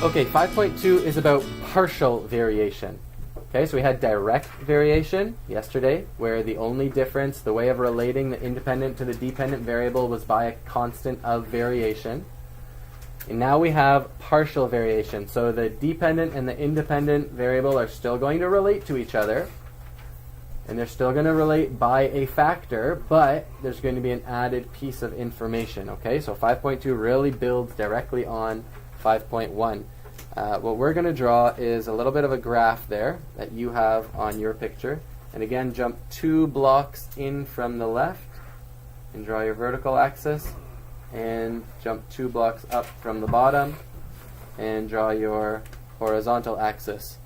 Okay, 5.2 is about partial variation. Okay, so we had direct variation yesterday, where the only difference, the way of relating the independent to the dependent variable was by a constant of variation. And now we have partial variation. So the dependent and the independent variable are still going to relate to each other. And they're still going to relate by a factor, but there's going to be an added piece of information. Okay, so 5.2 really builds directly on 5.1. What we're going to draw is a little bit of a graph there that you have on your picture. And again, jump 2 blocks in from the left and draw your vertical axis. And jump 2 blocks up from the bottom and draw your horizontal axis.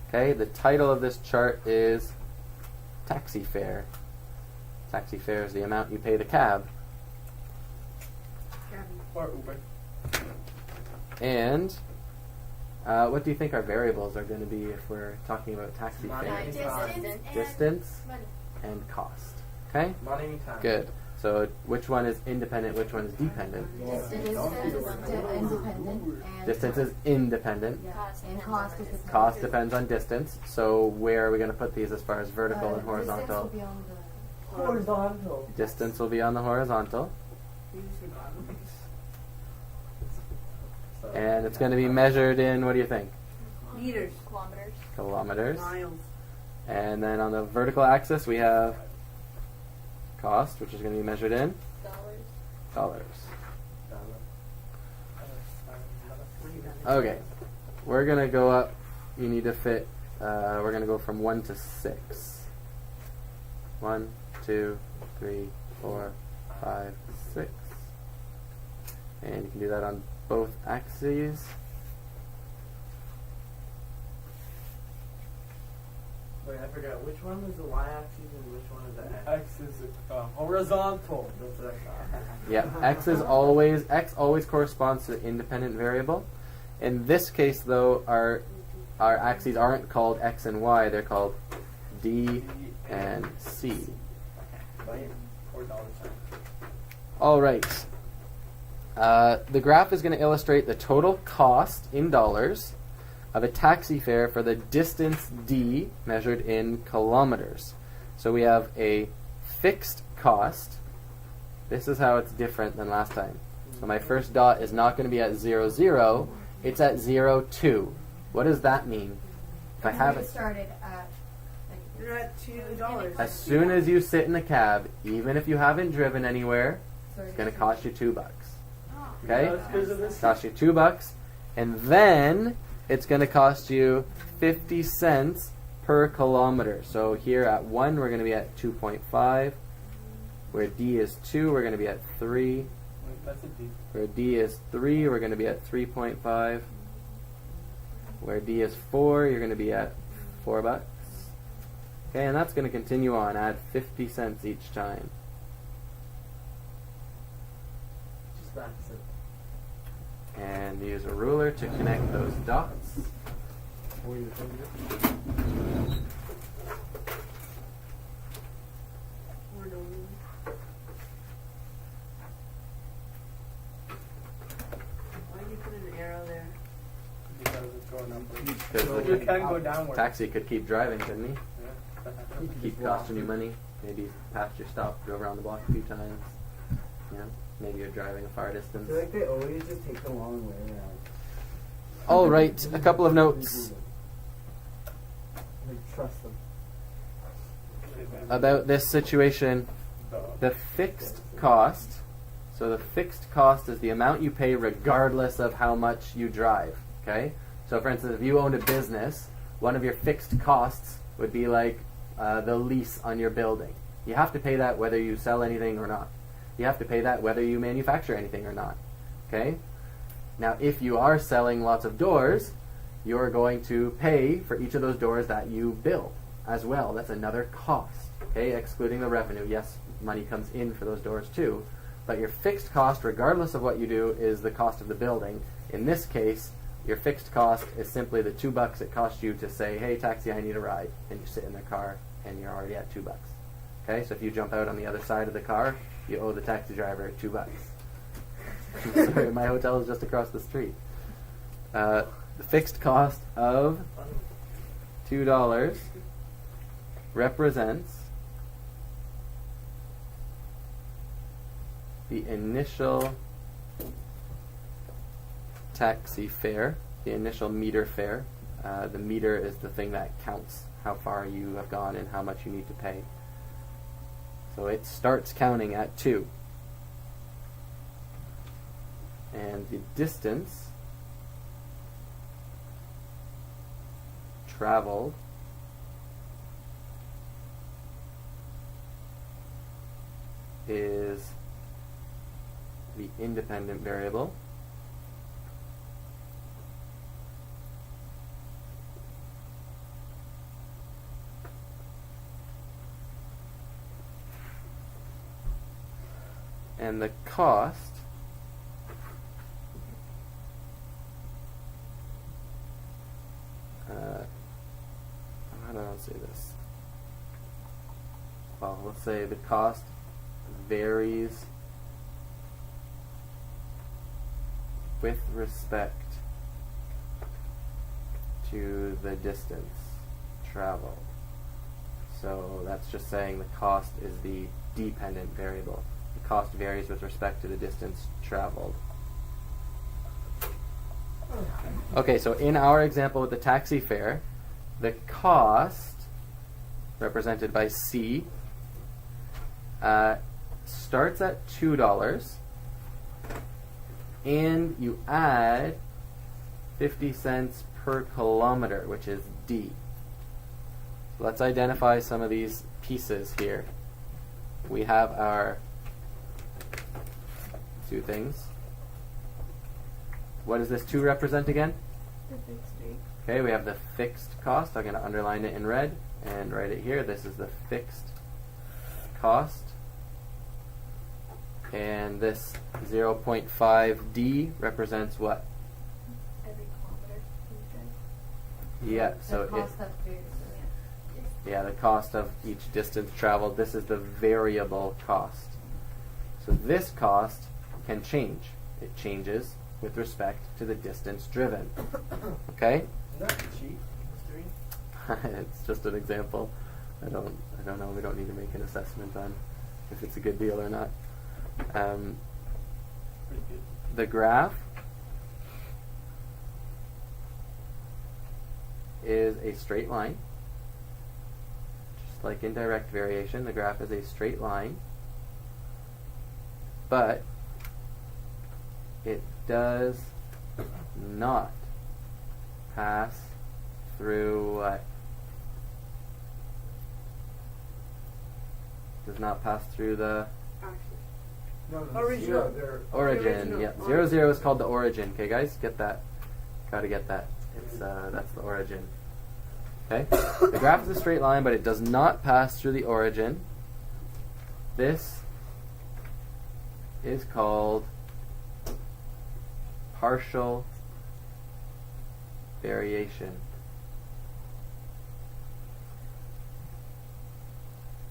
Okay, the title of this chart is Taxi Fare. Taxi fare is the amount you pay the cab. Or Uber. And what do you think our variables are going to be if we're talking about taxi fare? Distance and cost. Okay? Money and time. Good. So which one is independent, which one is dependent? Distance is independent. And cost is dependent. Cost depends on distance. So where are we going to put these as far as vertical and horizontal? Horizontal. Distance will be on the horizontal. And it's going to be measured in, what do you think? Meters. Kilometers. Miles. And then on the vertical axis we have cost, which is going to be measured in dollars. Okay, we're going to go up. You need to fit, we're going to go from 1 to 6. 1, 2, 3, 4, 5, 6. And you can do that on both axes. Wait, I forgot. Which one is the y-axis and which one is the x? X is horizontal. That's what I thought. Yeah, x always corresponds to the independent variable. In this case, though, our axes aren't called x and y; they're called d and c. Okay. $4 sign. All right. The graph is going to illustrate the total cost in dollars of a taxi fare for the distance d measured in kilometers. So we have a fixed cost. This is how it's different than last time. So my first dot is not going to be at 0, 0. It's at 0, 2. What does that mean? If I have it started at. You're at $2. as soon as you sit in the cab, even if you haven't driven anywhere, it's going to cost you $2. Okay? That's because of this. Cost you $2, and then it's going to cost you 50 cents per kilometer. So here at 1, we're going to be at 2.5. Where D is 2, we're going to be at 3. That's a D. Where D is 3, we're going to be at 3.5. Where D is 4, you're going to be at $4. Okay, and that's going to continue on. Add 50 cents each time. Just that's it. And use a ruler to connect those dots. Or you finger. Why did you put an arrow there? Because it's going upwards. Because You can go downward. taxi could keep driving, couldn't he? Yeah. Keep costing you money. Maybe passed your stop, drove around the block a few times. You know, maybe you're driving a far I distance. feel like they always just take the long way around. All right, a couple of notes Like, trust them. about this situation. The fixed cost. So the fixed cost is the amount you pay regardless of how much you drive. Okay. So for instance, if you owned a business, one of your fixed costs would be like the lease on your building. You have to pay that whether you sell anything or not. You have to pay that whether you manufacture anything or not. Okay? Now, if you are selling lots of doors, you're going to pay for each of those doors that you build as well. That's another cost. Okay? Excluding the revenue. Yes, money comes in for those doors too. But your fixed cost, regardless of what you do, is the cost of the building. In this case, your fixed cost is simply the $2 it costs you to say, hey, taxi, I need a ride. And you sit in their car, and you're already at $2. Okay, so if you jump out on the other side of the car, you owe the taxi driver $2. Sorry, my hotel is just across the street. The fixed cost of $2 represents the initial taxi fare, the initial meter fare. The meter is the thing that counts how far you have gone and how much you need to pay. So it starts counting at 2. And the distance traveled is the independent variable. And the cost how do I say this? Well, let's say the cost varies with respect to the distance traveled. So that's just saying the cost is the dependent variable. The cost varies with respect to the distance traveled. Okay, so in our example with the taxi fare, the cost, represented by C, starts at $2, and you add 50 cents per kilometer, which is D. So let's identify some of these pieces here. We have our two things. What does this 2 represent again? The fixed rate. Okay, we have the fixed cost. I'm going to underline it in red and write it here. This is the fixed cost. And this 0.5D represents what? Every kilometer you drive. Yeah, so the cost of food. yeah, the cost of each distance traveled. This is the variable cost. So this cost can change. It changes with respect to the distance driven. Okay? Is that cheap? History? It's just an example. I don't know. We don't need to make an assessment on if it's a good deal or not. Pretty good. The graph is a straight line. Just like in direct variation, the graph is a straight line. But it does not pass through what? Does not pass through the No, Original. origin. Original. Yeah, 0, 0 is called the origin. Okay, guys, get that. Gotta get that. It's that's the origin. Okay, the graph is a straight line, but it does not pass through the origin. This is called partial variation.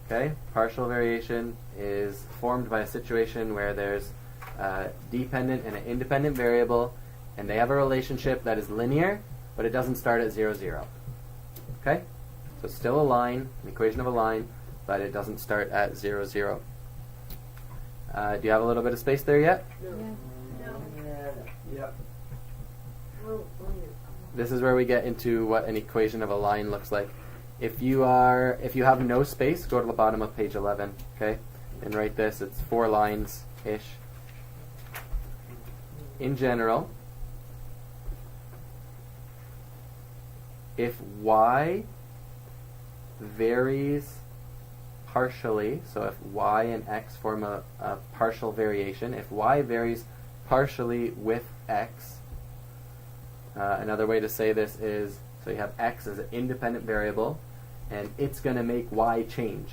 Okay, partial variation is formed by a situation where there's a dependent and an independent variable, and they have a relationship that is linear, but it doesn't start at 0, 0. Okay, so it's still a line, an equation of a line, but it doesn't start at 0, 0. Do you have a little bit of space there yet? Yep. This is where we get into what an equation of a line looks like. If you have no space, go to the bottom of page 11, okay, and write this. It's 4 lines-ish. In general, if y varies partially, so if y and x form a partial variation, if y varies partially with x, another way to say this is, so you have x as an independent variable, and it's going to make y change,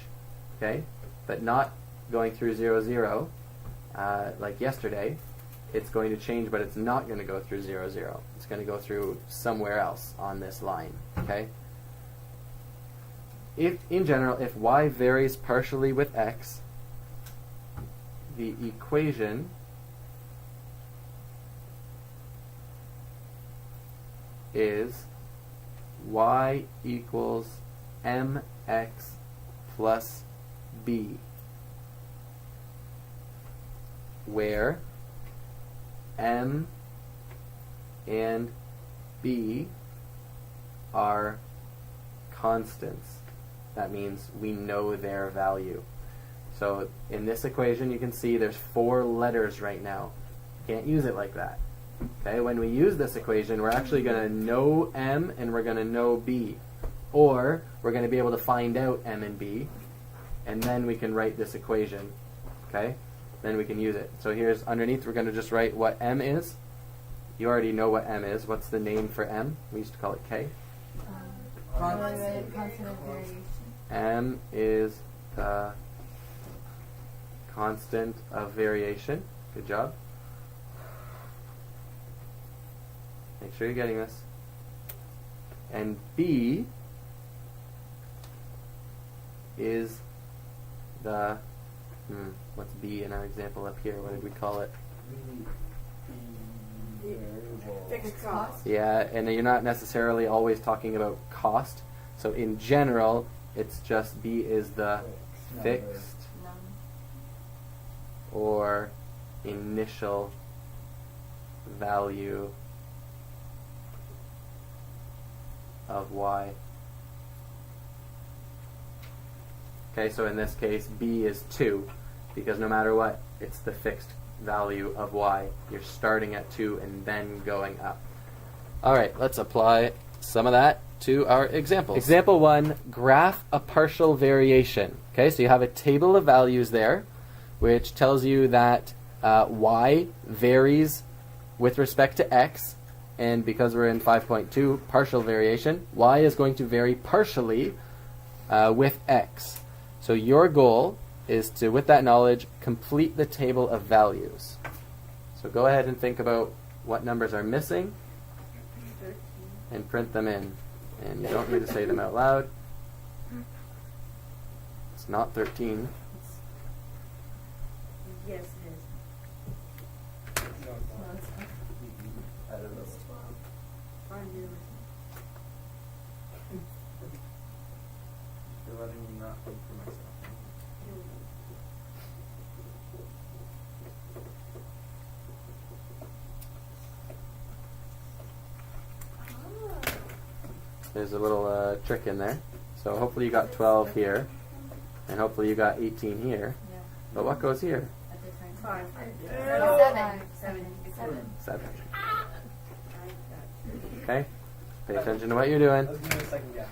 okay? But not going through 0, 0, like yesterday. It's going to change, but it's not going to go through 0, 0. It's going to go through somewhere else on this line, okay? If, in general, if y varies partially with x, the equation is y equals mx plus b, where m and b are constants. That means we know their value. So in this equation, you can see there's 4 letters right now. Can't use it like that. Okay, when we use this equation, we're actually going to know m and we're going to know b. Or we're going to be able to find out m and b, and then we can write this equation. Okay, then we can use it. So here's underneath, we're going to just write what m is. You already know what m is. What's the name for m? We used to call it k. Constant of variation. M is the constant of variation. Good job. Make sure you're getting this. And B is the, what's B in our example up here? What did we call it? Fixed cost. Yeah, and you're not necessarily always talking about cost. So in general, it's just B is the fixed or initial value of y. Okay, so in this case, B is 2, because no matter what, it's the fixed value of y. You're starting at 2 and then going up. All right, let's apply some of that to our examples. Example 1, graph a partial variation. Okay, so you have a table of values there, which tells you that y varies with respect to x, and because we're in 5.2, partial variation, y is going to vary partially with x. So your goal is to, with that knowledge, complete the table of values. So go ahead and think about what numbers are missing and print them in. And you don't need to say them out loud. It's not 13. Yes, it is. No, No, it's not. I don't know. It's 12. Find you. You're letting me not think for myself. There's a little trick in there. So hopefully you got 12 here, and hopefully you got 18 here. Yeah. But what goes here? A different 5. Seven. 7. Okay? Pay attention to what you're doing. Let's give it a second guess.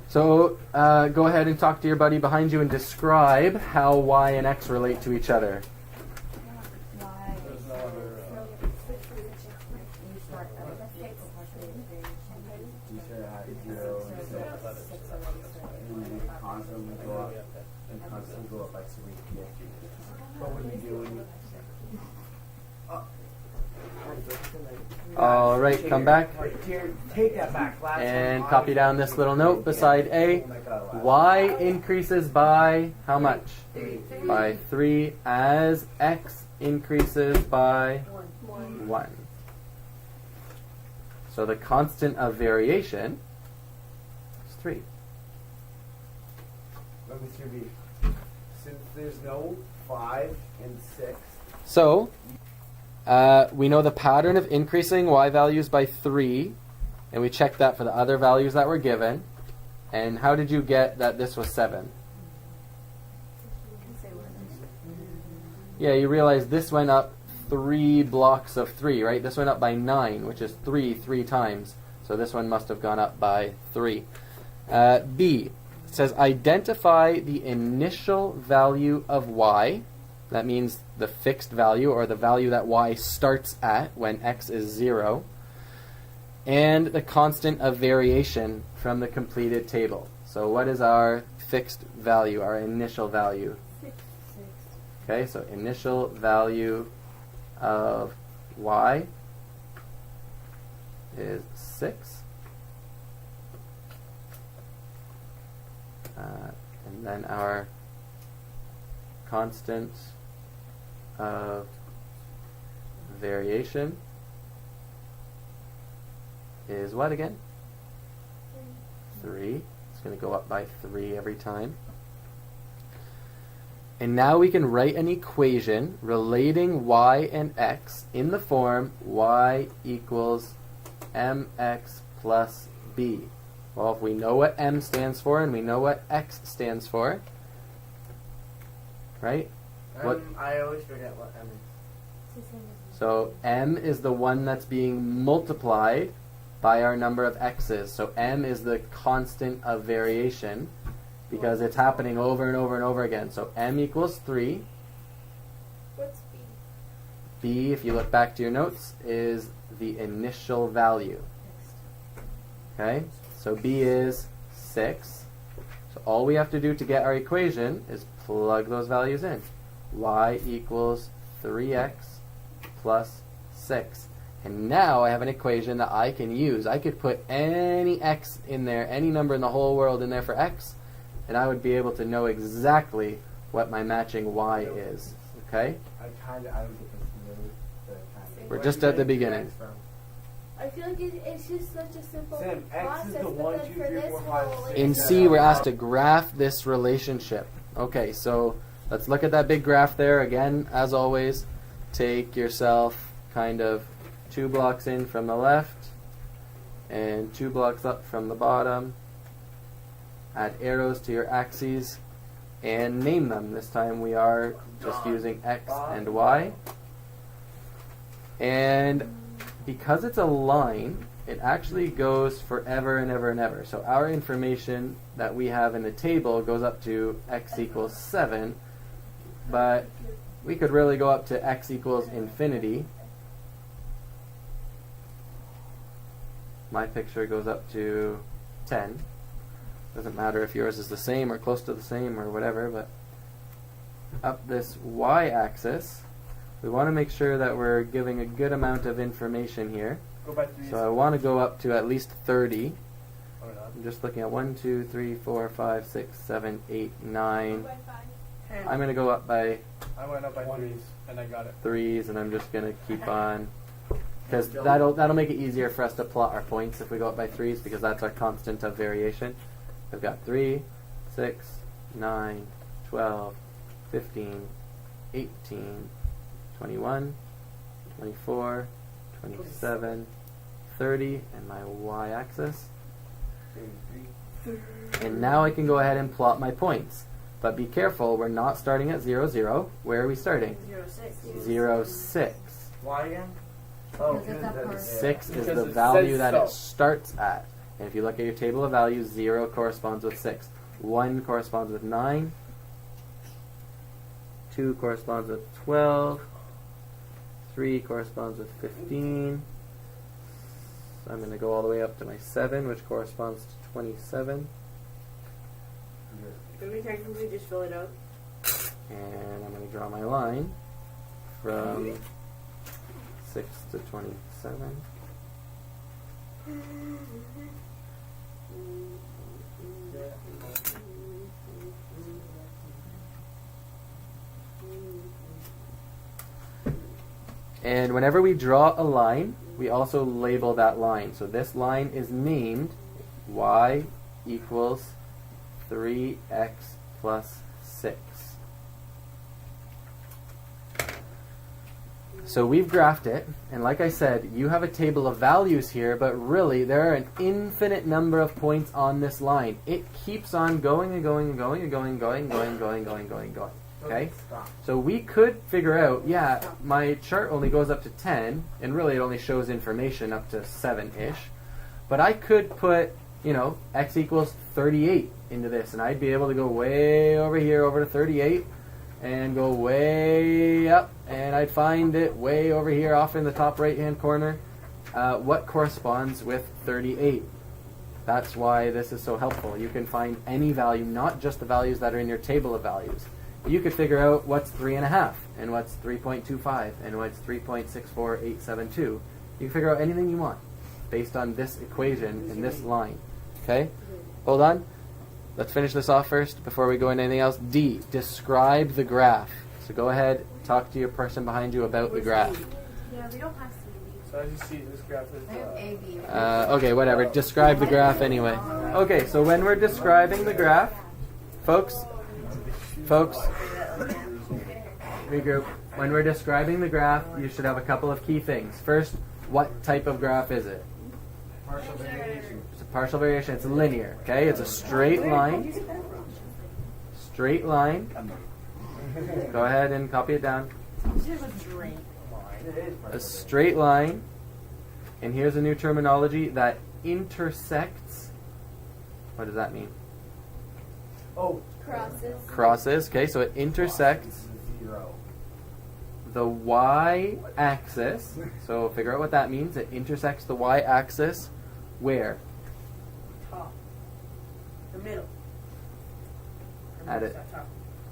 So go ahead and talk to your buddy behind you and describe how y and x relate to each other. Why? There's no other. You start out with six. You should have had 0 and 6. And then constantly go up. And constantly go up by 3. But when you do it, All right, come back take that back. Last and one. copy down this little note beside A. Y increases by how much? 3. By 3 as x increases by 1. So the constant of variation is 3. Let me see. Since there's no 5 and 6. So we know the pattern of increasing y values by 3, and we checked that for the other values that were given. And how did you get that this was 7? Yeah, you realize this went up 3 blocks of 3, right? This went up by 9, which is 3 times. So this one must have gone up by 3. B, it says identify the initial value of y. That means the fixed value, or the value that y starts at when x is 0. And the constant of variation from the completed table. So what is our fixed value, our initial value? 6. Okay, so initial value of y is 6. And then our constant of variation is what again? 3. It's going to go up by 3 every time. And now we can write an equation relating y and x in the form y equals mx plus b. Well, if we know what m stands for and we know what x stands for, right? What? I always forget what M is. So m is the one that's being multiplied by our number of x's. So m is the constant of variation because it's happening over and over and over again. So m equals 3. What's B? B, if you look back to your notes, is the initial value. Okay? So B is 6. So all we have to do to get our equation is plug those values in. Y equals 3x plus 6. And now I have an equation that I can use. I could put any x in there, any number in the whole world in there for x, and I would be able to know exactly what my matching y is. Okay? I don't get this really. We're just at the beginning. I feel like it's just such a simple Sam, X process, is the but 1, then 2, for 3, this 4, 5, whole, 6. In C, we're asked to graph this relationship. Okay, so let's look at that big graph there. Again, as always, take yourself kind of 2 blocks in from the left and 2 blocks up from the bottom. Add arrows to your axes and name them. This time we are just using x and y. And because it's a line, it actually goes forever and ever and ever. So our information that we have in the table goes up to x equals 7, but we could really go up to x equals infinity. My picture goes up to 10. Doesn't matter if yours is the same or close to the same or whatever, but up this y-axis, we want to make sure that we're giving a good amount of information here. Go by 3. So I want to go up to at least 30. Or not. I'm just looking at 1, 2, 3, 4, 5, 6, 7, 8, 9. I'm going to go up by I went up by 3s and I got it. 3s, and I'm just going to keep on, because that'll make it easier for us to plot our points if we go up by 3s, because that's our constant of variation. I've got 3, 6, 9, 12, 15, 18, 21, 24, 27, 30, and my y-axis. And now I can go ahead and plot my points. But be careful, we're not starting at 0, 0. Where are we starting? 0, 6. 0, 6. Why again? Oh, because it's that part. 6 is Because the it value says that so. it starts at. And if you look at your table of values, 0 corresponds with 6. 1 corresponds with 9. 2 corresponds with 12. 3 corresponds with 15. So I'm going to go all the way up to my 7, which corresponds to 27. Can we technically just fill it out? And I'm going to draw my line from 6 to 27. And whenever we draw a line, we also label that line. So this line is named y equals 3x plus 6. So we've graphed it, and like I said, you have a table of values here, but really there are an infinite number of points on this line. It keeps on going and going and going and going and going, going. Okay? So we could figure out, yeah, my chart only goes up to 10, and really it only shows information up to 7-ish. But I could put, x equals 38 into this, and I'd be able to go way over here, over to 38, and go way up, and I'd find it way over here off in the top right-hand corner, what corresponds with 38. That's why this is so helpful. You can find any value, not just the values that are in your table of values. You could figure out what's 3.5, and what's 3.25, and what's 3.64872. You can figure out anything you want based on this equation in this line. Okay? Hold on. Let's finish this off first before we go into anything else. D, describe the graph. So go ahead, talk to your person behind you about the graph. Yeah, we don't have C. So as you see, this graph is I have A, B. Okay, whatever. Describe the graph anyway. Okay, so when we're describing the graph, folks, regroup. When we're describing the graph, you should have a couple of key things. First, what type of graph is it? Partial variation. It's a partial variation. It's linear. Okay, it's a straight line. Straight line. Go ahead and copy it down. A straight line. And here's a new terminology that intersects. What does that mean? Oh, Crosses. Crosses. Okay, so it intersects zero. the y-axis. So figure out what that means. It intersects the y-axis where? top. The middle. At it.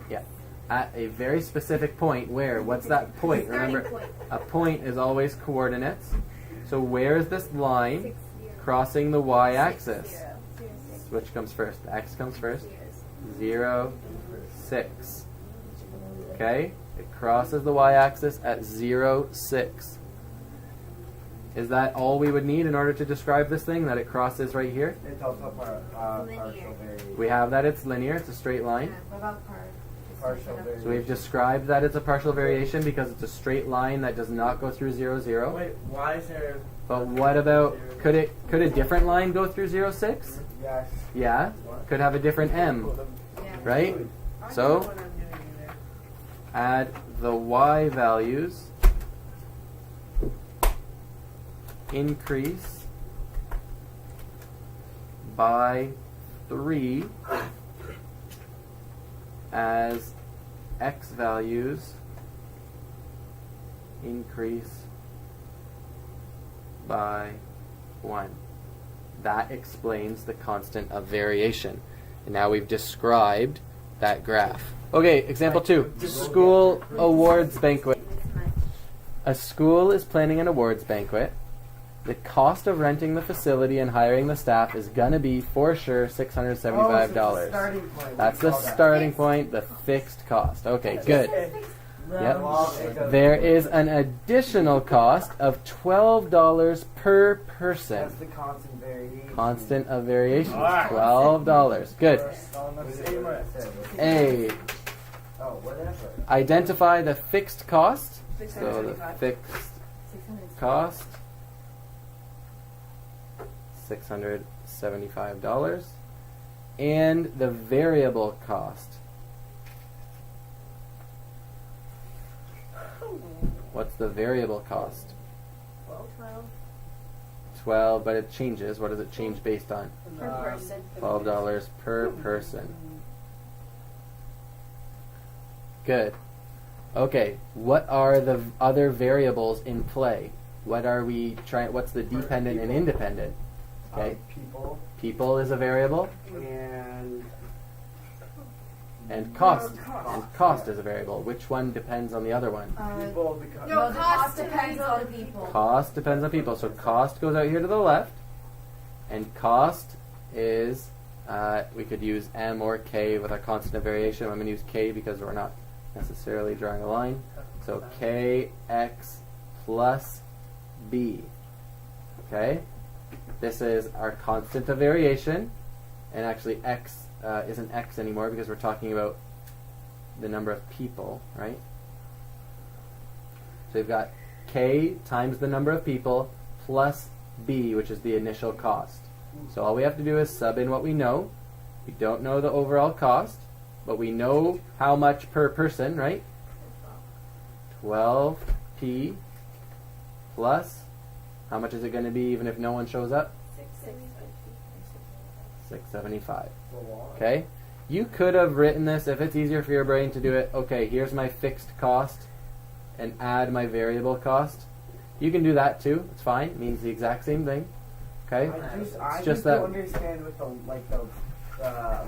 Yeah. At a very specific point where? What's that point? Remember, a point is always coordinates. So where is this line crossing the y-axis? Which comes first? The x comes first. 0, 6. Okay? It crosses the y-axis at 0, 6. Is that all we would need in order to describe this thing, that it crosses right here? It's also partial variation. We have that it's linear, it's a straight line. What about part? Partial variation. So we've described that it's a partial variation because it's a straight line that does not go through 0, 0. Wait, why is there? But what about, could a different line go through 0, 6? Yes. Yeah. Could have a different m, right? So add the y values, increase by 3 as x values increase by 1. That explains the constant of variation. And now we've described that graph. Okay, example 2. School awards banquet. A school is planning an awards banquet. The cost of renting the facility and hiring the staff is going to be, for sure, $675. Starting point. That's the starting point, the fixed cost. Okay, good. Yep. Well, it doesn't There work. is an additional cost of $12 per person. That's the constant variation. Constant of variation is Alright. $12. Good. On the What is same it? rest. A. Oh, whatever. Identify the fixed cost. So the fixed cost, $675. And the variable cost. What's the variable cost? 12, but it changes. What does it change based on? Per person. $12 per person. Good. Okay, what are the other variables in play? What are we trying? What's the dependent and independent? Okay, People people is a variable, and cost. And cost is a variable. Which one depends on the other one? people because No, cost depends on the people. Cost depends on people. So cost goes out here to the left, and cost is, we could use m or k with a constant of variation. I'm going to use k because we're not necessarily drawing a line. So kx plus b. Okay? This is our constant of variation. And actually x isn't x anymore because we're talking about the number of people, right? So we've got k times the number of people plus b, which is the initial cost. So all we have to do is sub in what we know. We don't know the overall cost, but we know how much per person, right? 12p plus, how much is it going to be even if no one shows up? 675. Okay? You could have written this, if it's easier for your brain to do it, okay, here's my fixed cost and add my variable cost. You can do that too. It's fine. It means the exact same thing. Okay? I It's just just don't that understand with the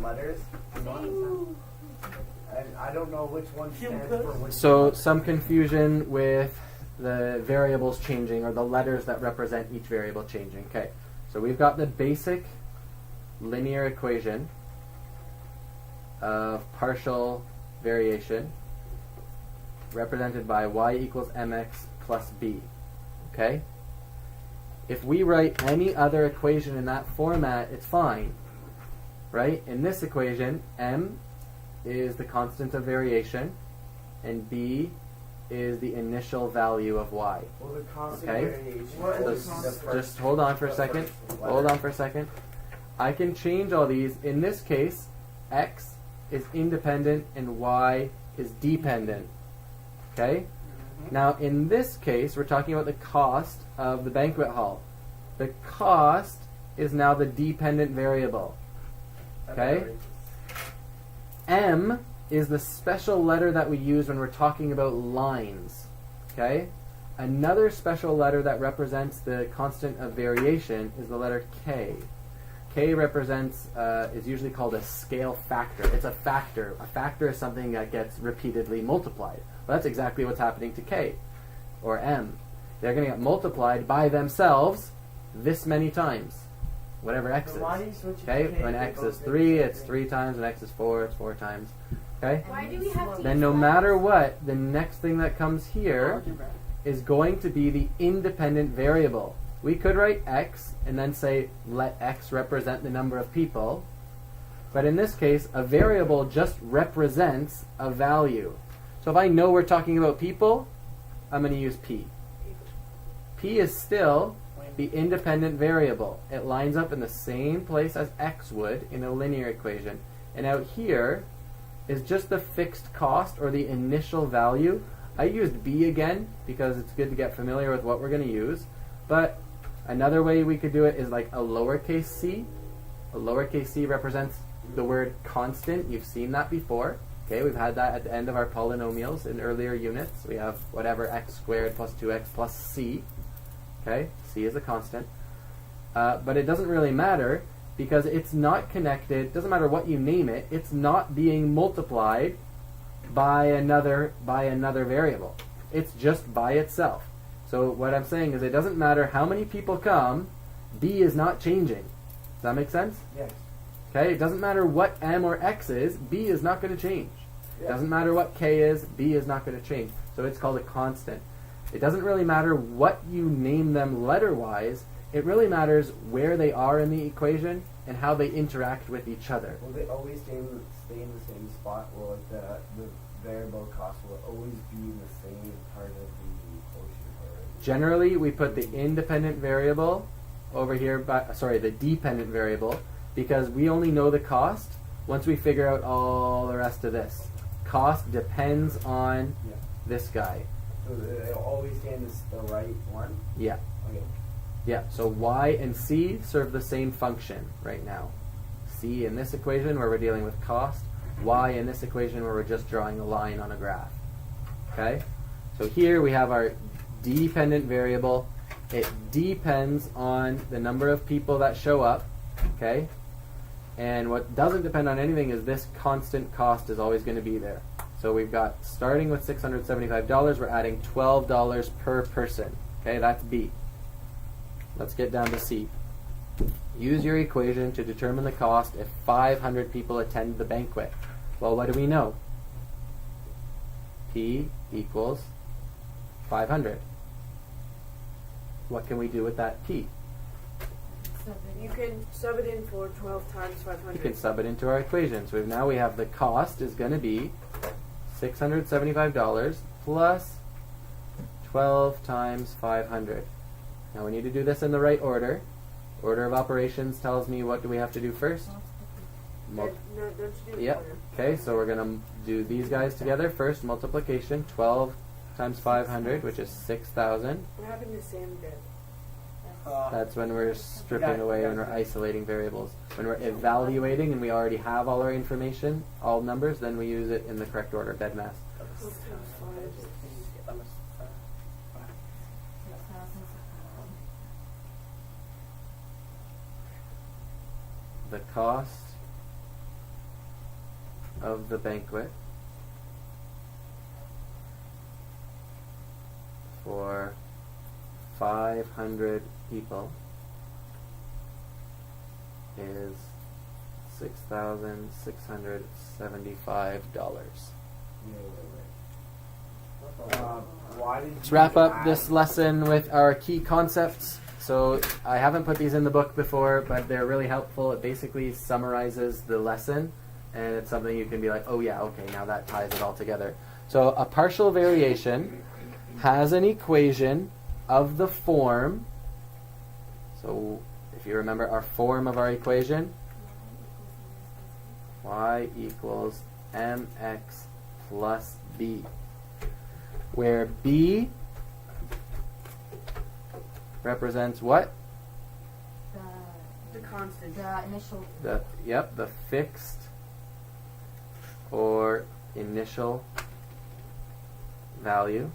letters. And I don't know which one stands for which. so some confusion with the variables changing or the letters that represent each variable changing. Okay. So we've got the basic linear equation of partial variation represented by y equals mx plus b. Okay? If we write any other equation in that format, it's fine. Right? In this equation, m is the constant of variation, and b is the initial value of y. Well, the constant Okay. variation. What So is the constant? just hold on for a second. Hold on for a second. I can change all these. In this case, x is independent and y is dependent. Okay? Now, in this case, we're talking about the cost of the banquet hall. The cost is now the dependent variable. Okay? M is the special letter that we use when we're talking about lines. Okay? Another special letter that represents the constant of variation is the letter K. K represents, is usually called a scale factor. It's a factor. A factor is something that gets repeatedly multiplied. Well, that's exactly what's happening to K or M. They're going to get multiplied by themselves this many times, whatever x is. Why do you switch it to Okay, K when if x they is both 3, make the it's same 3 times. When x is 4, it's 4 times. Okay? Why do we have to Then use no lines? matter what, the next thing that comes here is going to be the independent variable. We could write x and then say let x represent the number of people. But in this case, a variable just represents a value. So if I know we're talking about people, I'm going to use p. P is still the independent variable. It lines up in the same place as x would in a linear equation. And out here is just the fixed cost or the initial value. I used b again because it's good to get familiar with what we're going to use. But another way we could do it is like a lowercase c. A lowercase c represents the word constant. You've seen that before. Okay, we've had that at the end of our polynomials in earlier units. We have whatever x squared plus 2x plus c. Okay, c is a constant. But it doesn't really matter because it's not connected. Doesn't matter what you name it. It's not being multiplied by another variable. It's just by itself. So what I'm saying is it doesn't matter how many people come, b is not changing. Does that make sense? Yes. Okay, it doesn't matter what m or x is, b is not going to change. It doesn't matter what k is, b is not going to change. So it's called a constant. It doesn't really matter what you name them letter-wise. It really matters where they are in the equation and how they interact with each other. Will they always stay in the same spot? Or like the variable cost will always be in the same part of the quotient? Generally, we put the independent variable over here, the dependent variable, because we only know the cost once we figure out all the rest of this. Cost depends on this guy. So they'll always stay in the right one? Yeah. Okay. Yeah, so y and c serve the same function right now. C in this equation where we're dealing with cost, y in this equation where we're just drawing a line on a graph. Okay? So here we have our dependent variable. It depends on the number of people that show up. Okay? And what doesn't depend on anything is this constant cost is always going to be there. So we've got, starting with $675, we're adding $12 per person. Okay, that's B. Let's get down to C. Use your equation to determine the cost if 500 people attend the banquet. Well, what do we know? P equals 500. What can we do with that P? You can sub it in for 12 times 500. You can sub it into our equation. So now we have the cost is going to be $675 plus 12 times 500. Now we need to do this in the right order. Order of operations tells me what do we have to do first? No, don't you do Yep. order. Okay, so we're going to do these guys together. First, multiplication, 12 times 500, which is 6,000. We're having the same bit. That's when we're stripping away, when we're isolating variables. When we're evaluating and we already have all our information, all numbers, then we use it in the correct order, dead mass. 12 times 5. The cost of the banquet for 500 people is $6,675. Why did Let's you wrap up add- this lesson with our key concepts. So I haven't put these in the book before, but they're really helpful. It basically summarizes the lesson, and it's something you can be like, oh yeah, okay, now that ties it all together. So a partial variation has an equation of the form. So if you remember our form of our equation, y equals mx plus b, where b represents what? The constant. The initial. The fixed or initial value.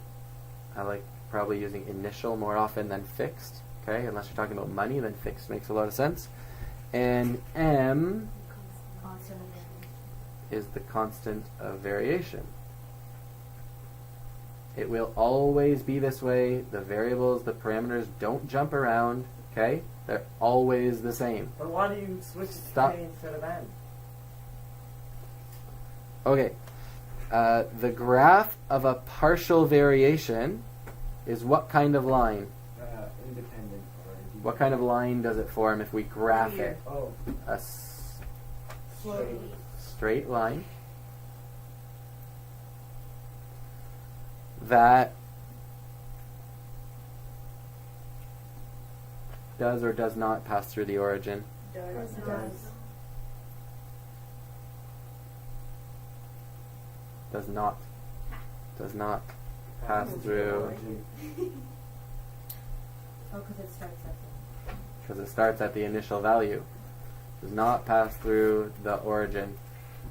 I like probably using initial more often than fixed. Okay, unless you're talking about money, then fixed makes a lot of sense. And m Constant. is the constant of variation. It will always be this way. The variables, the parameters don't jump around. Okay, they're always the same. But why do you switch it to Stop. K instead of N? Okay, the graph of a partial variation is what kind of line? Independent or What kind of line does it form if we graph it? Oh, A straight line that does or does not pass through the origin. Does. Does not pass through Oh, because it starts at the. because it starts at the initial value. Does not pass through the origin.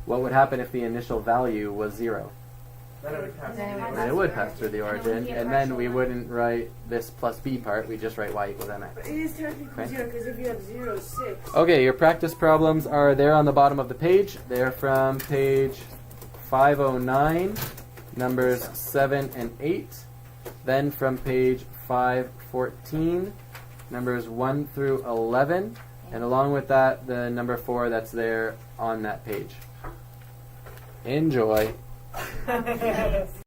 What would happen if the initial value was 0? then it would pass Then it through would the It pass would through pass through the And it would origin, be a and then partial we line. wouldn't write this plus b part. We just write y equals But mx. it is technically Okay. 0 because if you have 0, 6. Okay, your practice problems are there on the bottom of the page. They're from page 509, numbers 7 and 8. Then from page 514, numbers 1 through 11. And along with that, the number 4 that's there on that page. Enjoy.